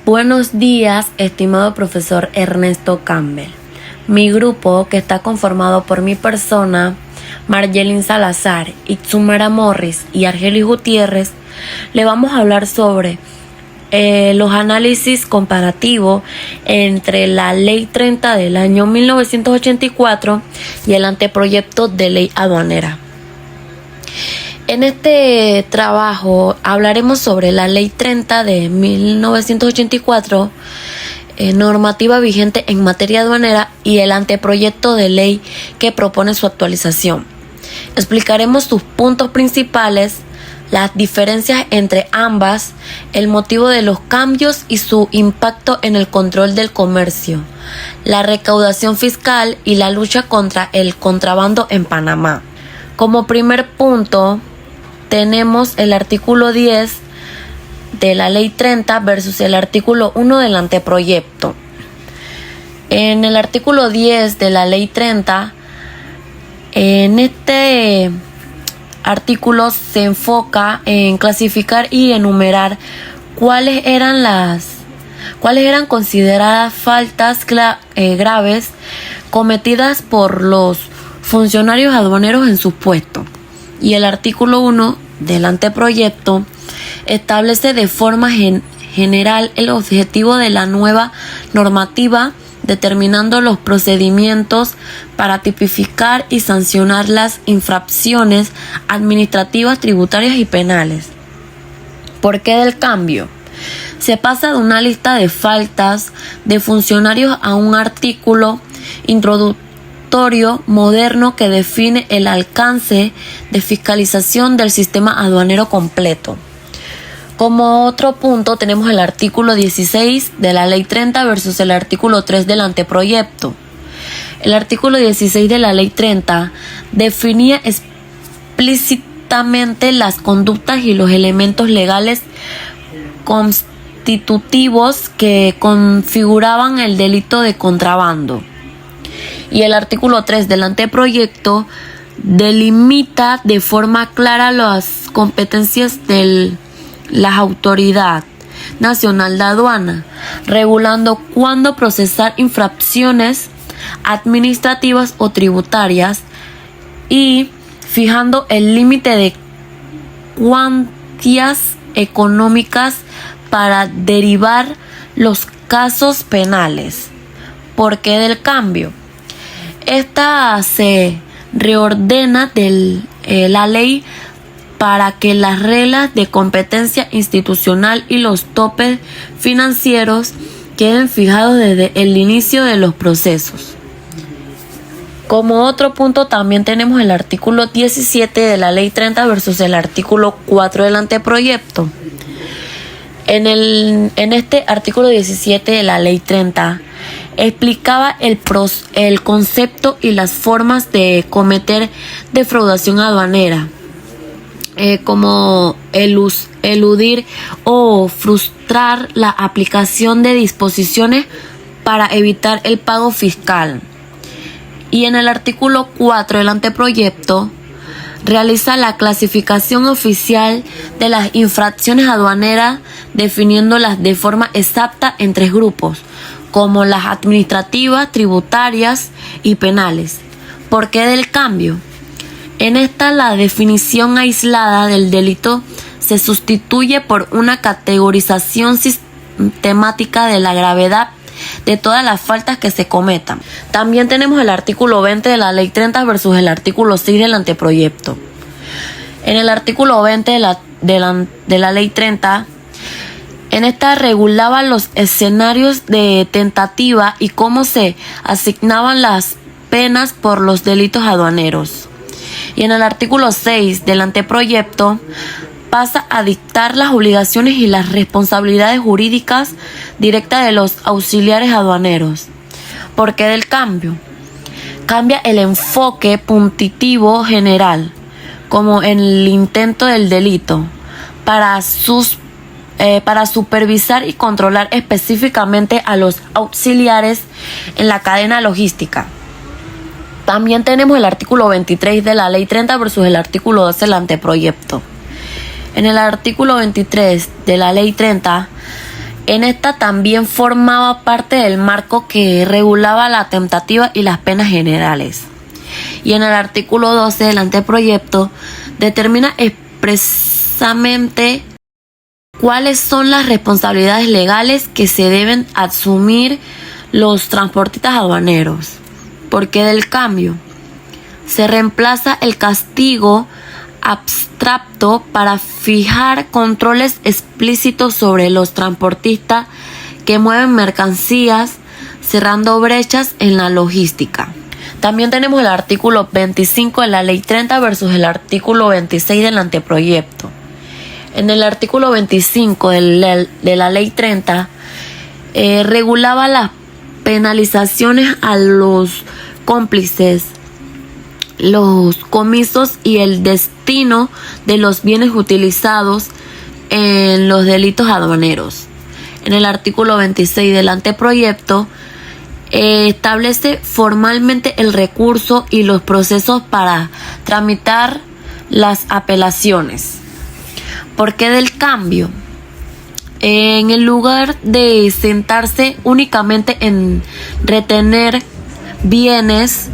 Buenos días, estimado profesor Ernesto Campbell. Mi grupo, que está conformado por mi persona, Marjelin Salazar, Itzumara Morris y Argelis Gutiérrez, le vamos a hablar sobre los análisis comparativos entre la Ley 30 del año 1984 y el anteproyecto de ley aduanera. En este trabajo hablaremos sobre la Ley 30 de 1984, normativa vigente en materia aduanera, y el anteproyecto de ley que propone su actualización. Explicaremos sus puntos principales, las diferencias entre ambas, el motivo de los cambios y su impacto en el control del comercio, la recaudación fiscal y la lucha contra el contrabando en Panamá. Como primer punto, tenemos el artículo 10 de la Ley 30 versus el artículo 1 del anteproyecto. En el artículo 10 de la Ley 30, en este artículo se enfoca en clasificar y enumerar cuáles eran consideradas faltas graves cometidas por los funcionarios aduaneros en sus puestos. Y el artículo 1 del anteproyecto establece de forma general el objetivo de la nueva normativa, determinando los procedimientos para tipificar y sancionar las infracciones administrativas, tributarias y penales. ¿Por qué del cambio? Se pasa de una lista de faltas de funcionarios a un artículo introductorio moderno que define el alcance de fiscalización del sistema aduanero completo. Como otro punto tenemos el artículo 16 de la Ley 30 versus el artículo 3 del anteproyecto. El artículo 16 de la Ley 30 definía explícitamente las conductas y los elementos legales constitutivos que configuraban el delito de contrabando. Y el artículo 3 del anteproyecto delimita de forma clara las competencias de la Autoridad Nacional de Aduana, regulando cuándo procesar infracciones administrativas o tributarias y fijando el límite de cuantías económicas para derivar los casos penales. ¿Por qué del cambio? Esta se reordena la ley para que las reglas de competencia institucional y los topes financieros queden fijados desde el inicio de los procesos. Como otro punto también tenemos el artículo 17 de la Ley 30 versus el artículo 4 del anteproyecto. En este artículo 17 de la Ley 30 explicaba el concepto y las formas de cometer defraudación aduanera, como eludir o frustrar la aplicación de disposiciones para evitar el pago fiscal. Y en el artículo 4 del anteproyecto realiza la clasificación oficial de las infracciones aduaneras, definiéndolas de forma exacta en 3 grupos, como las administrativas, tributarias y penales. ¿Por qué del cambio? En esta, la definición aislada del delito se sustituye por una categorización sistemática de la gravedad de todas las faltas que se cometan. También tenemos el artículo 20 de la Ley 30 versus el artículo 6 del anteproyecto. En el artículo 20 de la Ley 30, en esta regulaba los escenarios de tentativa y cómo se asignaban las penas por los delitos aduaneros. Y en el artículo 6 del anteproyecto pasa a dictar las obligaciones y las responsabilidades jurídicas directas de los auxiliares aduaneros. ¿Por qué del cambio? Cambia el enfoque punitivo general, como en el intento del delito, para supervisar y controlar específicamente a los auxiliares en la cadena logística. También tenemos el artículo 23 de la Ley 30 versus el artículo 12 del anteproyecto. En el artículo 23 de la Ley 30 En esta también formaba parte del marco que regulaba la tentativa y las penas generales. Y en el artículo 12 del anteproyecto determina expresamente cuáles son las responsabilidades legales que se deben asumir los transportistas aduaneros. ¿Por qué del cambio? Se reemplaza el castigo abstracto para fijar controles explícitos sobre los transportistas que mueven mercancías, cerrando brechas en la logística. También tenemos el artículo 25 de la Ley 30 versus el artículo 26 del anteproyecto. En el artículo 25 de la Ley 30 regulaba las penalizaciones a los cómplices, los comisos y el destino de los bienes utilizados en los delitos aduaneros. En el artículo 26 del anteproyecto establece formalmente el recurso y los procesos para tramitar las apelaciones. ¿Por qué del cambio? En el lugar de sentarse únicamente en retener bienes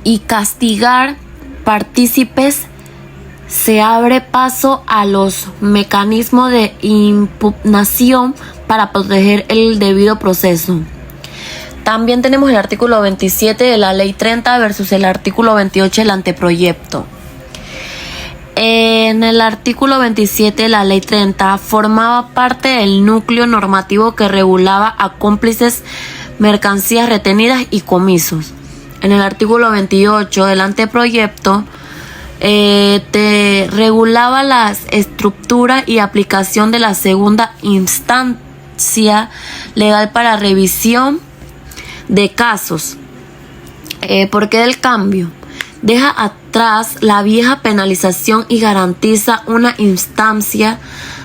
y castigar partícipes, se abre paso a los mecanismos de impugnación para proteger el debido proceso. También tenemos el artículo 27 de la Ley 30 versus el artículo 28 del anteproyecto. En el artículo 27 de la Ley 30 formaba parte del núcleo normativo que regulaba a cómplices, mercancías retenidas y comisos. En el artículo 28 del anteproyecto regulaba la estructura y aplicación de la segunda instancia legal para revisión de casos. ¿Por qué del cambio? Deja atrás la vieja penalización y garantiza una instancia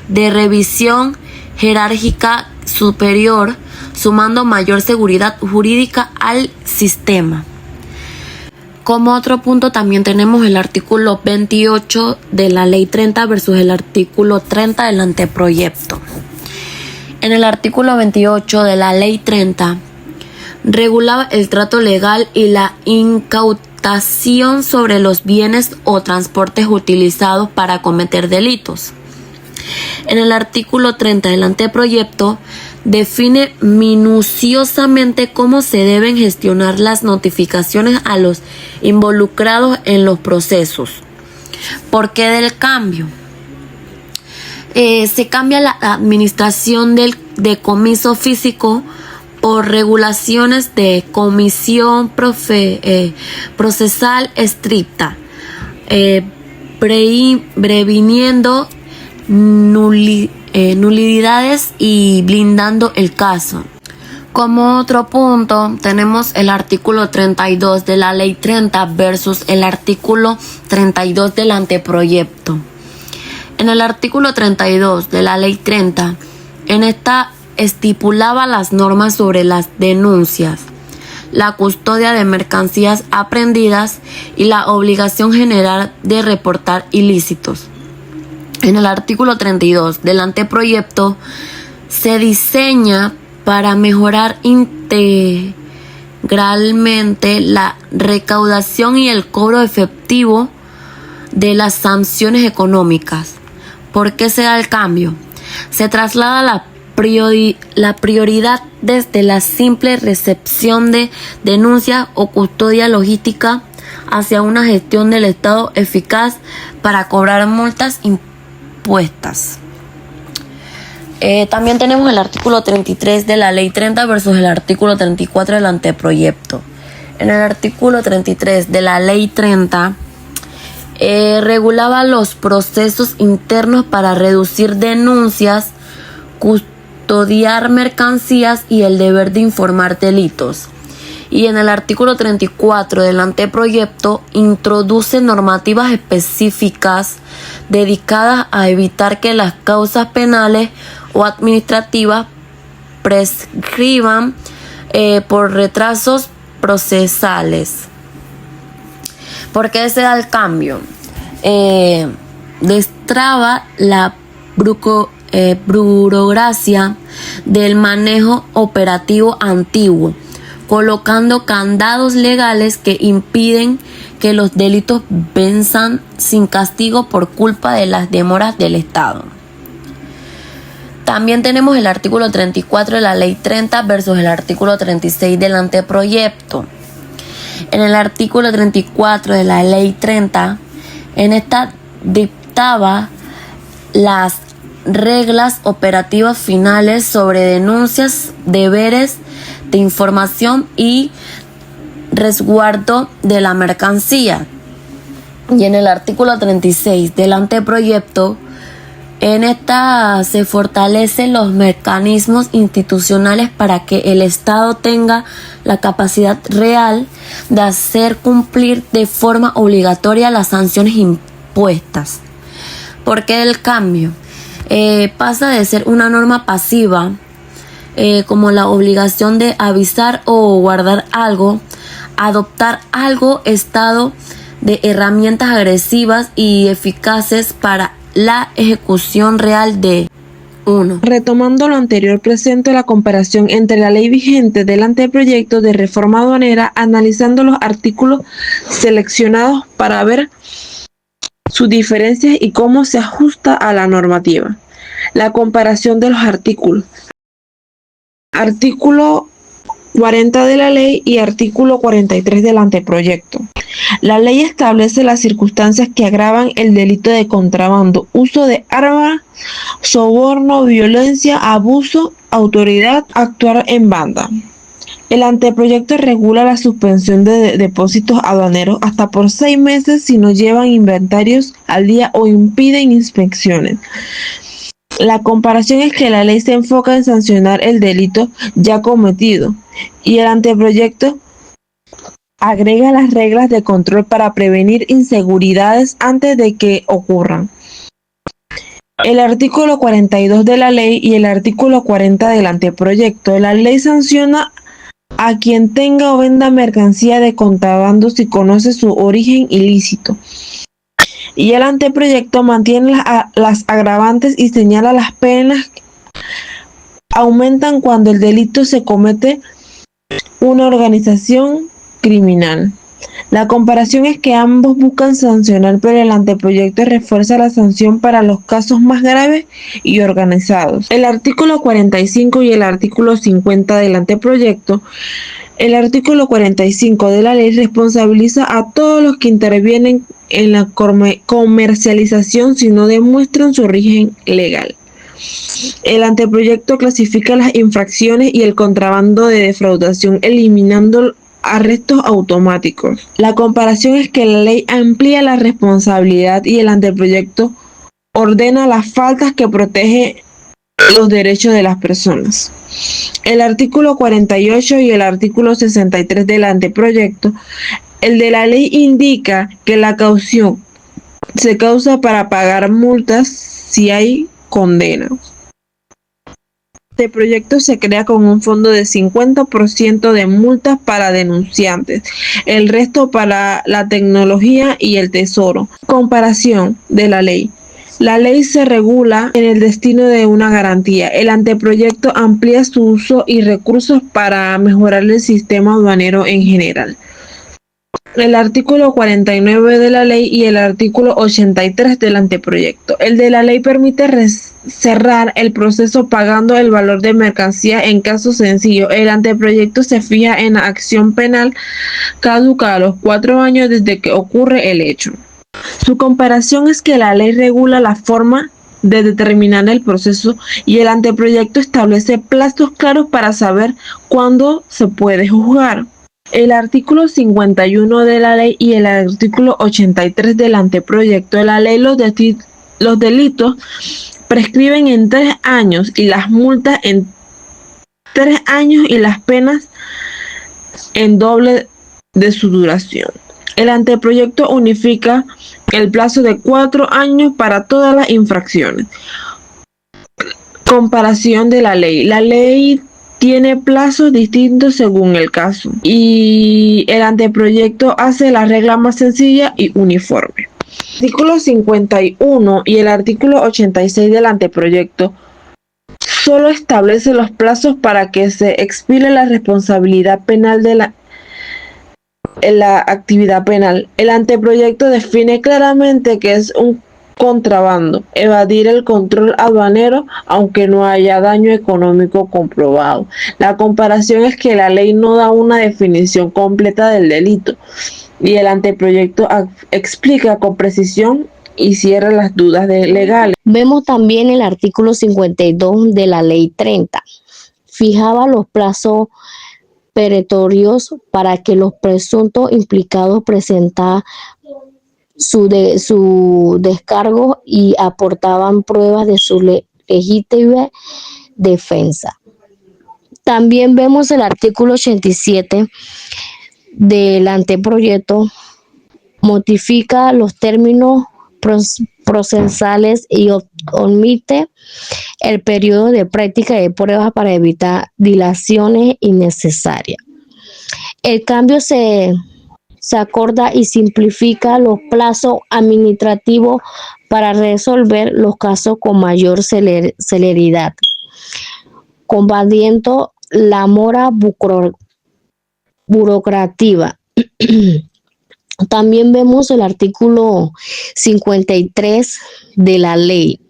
de revisión jerárquica superior, sumando mayor seguridad jurídica al sistema. Como otro punto también tenemos el artículo 28 de la Ley 30 versus el artículo 30 del anteproyecto. En el artículo 28 de la Ley 30 regulaba el trato legal y la incautación sobre los bienes o transportes utilizados para cometer delitos. En el artículo 30 del anteproyecto define minuciosamente cómo se deben gestionar las notificaciones a los involucrados en los procesos. ¿Por qué del cambio? Se cambia la administración del decomiso físico por regulaciones de comisión procesal estricta, previniendo nulidades y blindando el caso. Como otro punto tenemos el artículo 32 de la Ley 30 versus el artículo 32 del anteproyecto. En el artículo 32 de la Ley 30, en esta estipulaba las normas sobre las denuncias, la custodia de mercancías aprehendidas y la obligación general de reportar ilícitos. En el artículo 32 del anteproyecto se diseña para mejorar integralmente la recaudación y el cobro efectivo de las sanciones económicas. ¿Por qué se da el cambio? Se traslada la prioridad desde la simple recepción de denuncias o custodia logística hacia una gestión del Estado eficaz para cobrar multas impuestas. También tenemos el artículo 33 de la Ley 30 versus el artículo 34 del anteproyecto. En el artículo 33 de la Ley 30 regulaba los procesos internos para reducir denuncias, custodiar mercancías y el deber de informar delitos. Y en el artículo 34 del anteproyecto introduce normativas específicas dedicadas a evitar que las causas penales o administrativas prescriban por retrasos procesales. ¿Por qué se da el cambio? Destraba la burocracia del manejo operativo antiguo, colocando candados legales que impiden que los delitos venzan sin castigo por culpa de las demoras del Estado. También tenemos el artículo 34 de la Ley 30 versus el artículo 36 del anteproyecto. En el artículo 34 de la Ley 30, en esta dictaba las reglas operativas finales sobre denuncias, deberes de información y resguardo de la mercancía. Y en el artículo 36 del anteproyecto, en esta se fortalecen los mecanismos institucionales para que el Estado tenga la capacidad real de hacer cumplir de forma obligatoria las sanciones impuestas. ¿Por qué el cambio? Pasa de ser una norma pasiva, como la obligación de avisar o guardar algo, a adoptar algo estado de herramientas agresivas y eficaces para la ejecución real de 1. Retomando lo anterior, presento la comparación entre la ley vigente del anteproyecto de reforma aduanera, analizando los artículos seleccionados para ver sus diferencias y cómo se ajusta a la normativa. La comparación de los artículos. Artículo 40 de la ley y artículo 43 del anteproyecto. La ley establece las circunstancias que agravan el delito de contrabando, uso de armas, soborno, violencia, abuso, autoridad, actuar en banda. El anteproyecto regula la suspensión de depósitos aduaneros hasta por 6 meses si no llevan inventarios al día o impiden inspecciones. La comparación es que la ley se enfoca en sancionar el delito ya cometido y el anteproyecto agrega las reglas de control para prevenir inseguridades antes de que ocurran. El artículo 42 de la ley y el artículo 40 del anteproyecto. La ley sanciona a quien tenga o venda mercancía de contrabando si conoce su origen ilícito. Y el anteproyecto mantiene las agravantes y señala las penas aumentan cuando el delito se comete una organización criminal. La comparación es que ambos buscan sancionar, pero el anteproyecto refuerza la sanción para los casos más graves y organizados. El artículo 45 y el artículo 50 del anteproyecto. El artículo 45 de la ley responsabiliza a todos los que intervienen en la comercialización si no demuestran su origen legal. El anteproyecto clasifica las infracciones y el contrabando de defraudación, eliminando arrestos automáticos. La comparación es que la ley amplía la responsabilidad y el anteproyecto ordena las faltas que protege los derechos de las personas. El artículo 48 y el artículo 63 del anteproyecto. El de la ley indica que la caución se causa para pagar multas si hay condena. Este proyecto se crea con un fondo de 50% de multas para denunciantes, el resto para la tecnología y el tesoro. Comparación de la ley. La ley se regula en el destino de una garantía. El anteproyecto amplía su uso y recursos para mejorar el sistema aduanero en general. El artículo 49 de la ley y el artículo 83 del anteproyecto. El de la ley permite cerrar el proceso pagando el valor de mercancía en caso sencillo. El anteproyecto se fija en la acción penal caduca a los 4 años desde que ocurre el hecho. Su comparación es que la ley regula la forma de determinar el proceso y el anteproyecto establece plazos claros para saber cuándo se puede juzgar. El artículo 51 de la ley y el artículo 83 del anteproyecto de la ley, los delitos prescriben en 3 años y las multas en 3 años y las penas en doble de su duración. El anteproyecto unifica el plazo de 4 años para todas las infracciones. Comparación de la ley. La ley tiene plazos distintos según el caso y el anteproyecto hace la regla más sencilla y uniforme. El artículo 51 y el artículo 86 del anteproyecto solo establece los plazos para que se expire la responsabilidad penal de la actividad penal. El anteproyecto define claramente que es un contrabando evadir el control aduanero aunque no haya daño económico comprobado. La comparación es que la ley no da una definición completa del delito y el anteproyecto explica con precisión y cierra las dudas legales. Vemos también el artículo 52 de la ley 30. Fijaba los plazos perentorios para que los presuntos implicados presentaran su descargo y aportaban pruebas de su legítima defensa. También vemos el artículo 87 del anteproyecto, modifica los términos procesales y omite el periodo de práctica de pruebas para evitar dilaciones innecesarias. El cambio se acorda y simplifica los plazos administrativos para resolver los casos con mayor celeridad, combatiendo la mora burocrática. También vemos el artículo 53 de la ley.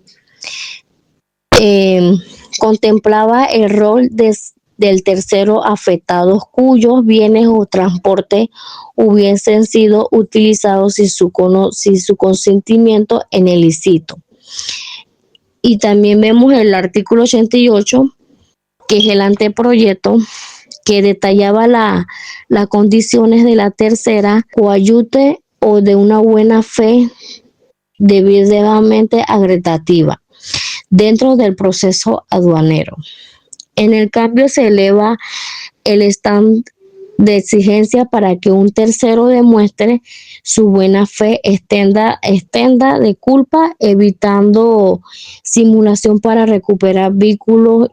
Contemplaba el rol del tercero afectado cuyos bienes o transporte hubiesen sido utilizados sin su consentimiento en el ilícito. Y también vemos el artículo 88, que es el anteproyecto, que detallaba las condiciones de la tercera coayute o de una buena fe debidamente acreditativa dentro del proceso aduanero. En el cambio se eleva el estándar de exigencia para que un tercero demuestre su buena fe extenda de culpa, evitando simulación para recuperar vehículos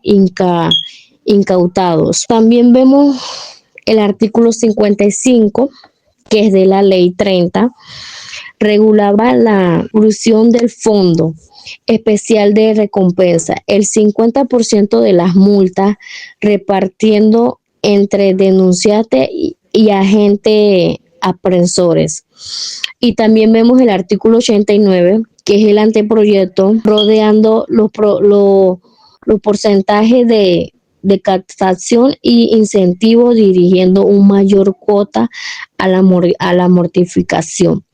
incautados. También vemos el artículo 55, que es de la ley 30, regulaba la inclusión del fondo especial de recompensa, el 50% de las multas repartiendo entre denunciantes y agentes aprensores. Y también vemos el artículo 89, que es el anteproyecto, rodeando los porcentajes de captación y incentivo, dirigiendo una mayor cuota a la mortificación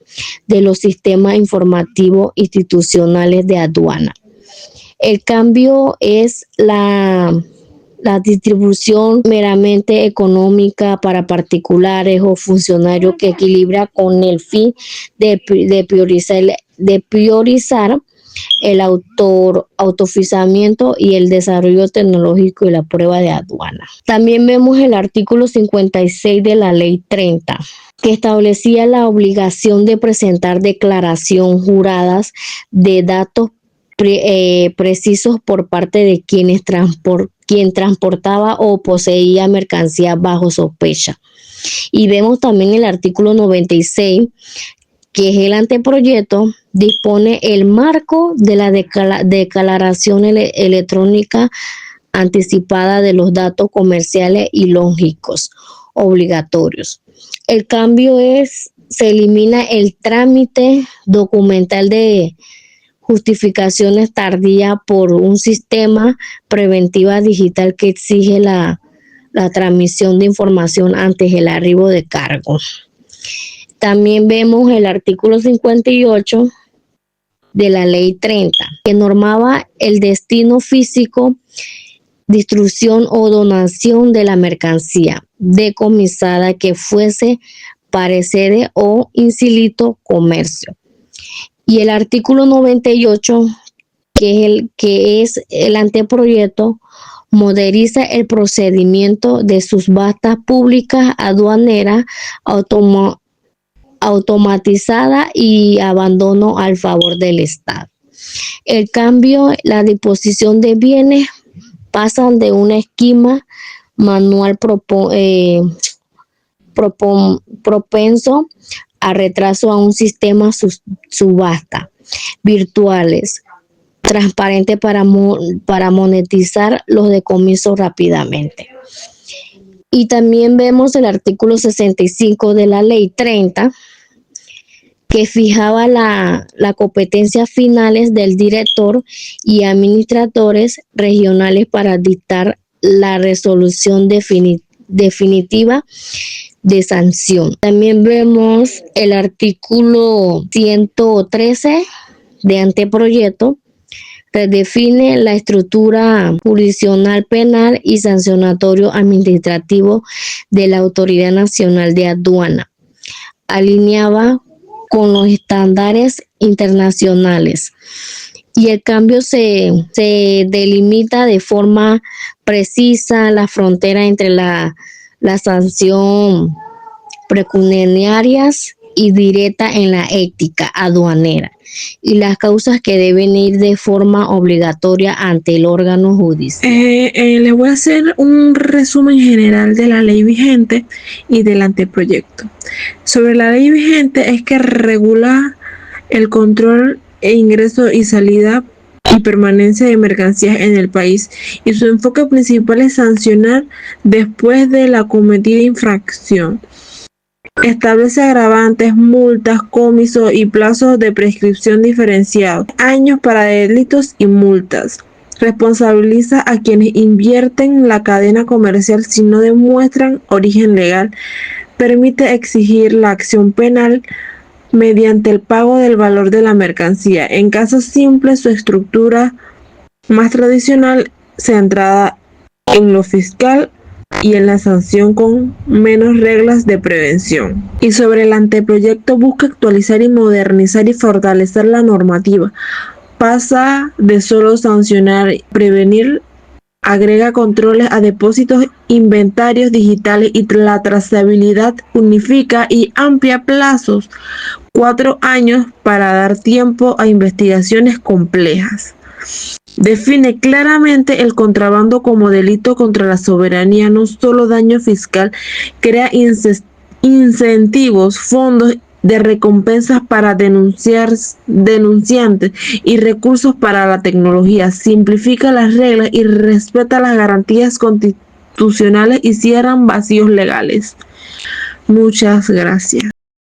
de los sistemas informativos institucionales de aduana. El cambio es la distribución meramente económica para particulares o funcionarios que equilibra con el fin de priorizar el autofinanciamiento y el desarrollo tecnológico y la prueba de aduana. También vemos el artículo 56 de la ley 30, que establecía la obligación de presentar declaración juradas de datos precisos por parte de quien transportaba o poseía mercancía bajo sospecha. Y vemos también el artículo 96, que es el anteproyecto, dispone el marco de la declaración electrónica anticipada de los datos comerciales y lógicos obligatorios. El cambio se elimina el trámite documental de justificaciones tardías por un sistema preventiva digital que exige la transmisión de información antes del arribo de cargo. También vemos el artículo 58 de la ley 30, que normaba el destino físico, distribución o donación de la mercancía decomisada que fuese parecede o ilícito comercio. Y el artículo 98, que es el anteproyecto, moderniza el procedimiento de subastas públicas aduaneras automatizada y abandono al favor del Estado. El cambio, la disposición de bienes pasan de un esquema manual propenso a retraso a un sistema subasta virtuales transparente para monetizar los decomisos rápidamente. Y también vemos el artículo 65 de la ley 30, que fijaba la competencia finales del director y administradores regionales para dictar la resolución definitiva de sanción. También vemos el artículo 113 de anteproyecto, redefine la estructura jurisdiccional penal y sancionatorio administrativo de la Autoridad Nacional de Aduana. Alineaba con los estándares internacionales y el cambio se delimita de forma precisa la frontera entre la sanción pecuniarias y directa en la ética aduanera y las causas que deben ir de forma obligatoria ante el órgano judicial. Les voy a hacer un resumen general de la ley vigente y del anteproyecto. Sobre la ley vigente es que regula el control e ingreso y salida y permanencia de mercancías en el país, y su enfoque principal es sancionar después de la cometida infracción. Establece agravantes, multas, comisos y plazos de prescripción diferenciados, años para delitos y multas. Responsabiliza a quienes invierten en la cadena comercial si no demuestran origen legal. Permite exigir la acción penal mediante el pago del valor de la mercancía. En casos simples, su estructura más tradicional centrada en lo fiscal y en la sanción con menos reglas de prevención. Y sobre el anteproyecto busca actualizar y modernizar y fortalecer la normativa. Pasa de solo sancionar y prevenir, agrega controles a depósitos, inventarios digitales y la trazabilidad, unifica y amplia plazos, 4 años para dar tiempo a investigaciones complejas. Define claramente el contrabando como delito contra la soberanía, no solo daño fiscal, crea incentivos, fondos de recompensas para denunciantes y recursos para la tecnología, simplifica las reglas y respeta las garantías constitucionales y cierran vacíos legales. Muchas gracias.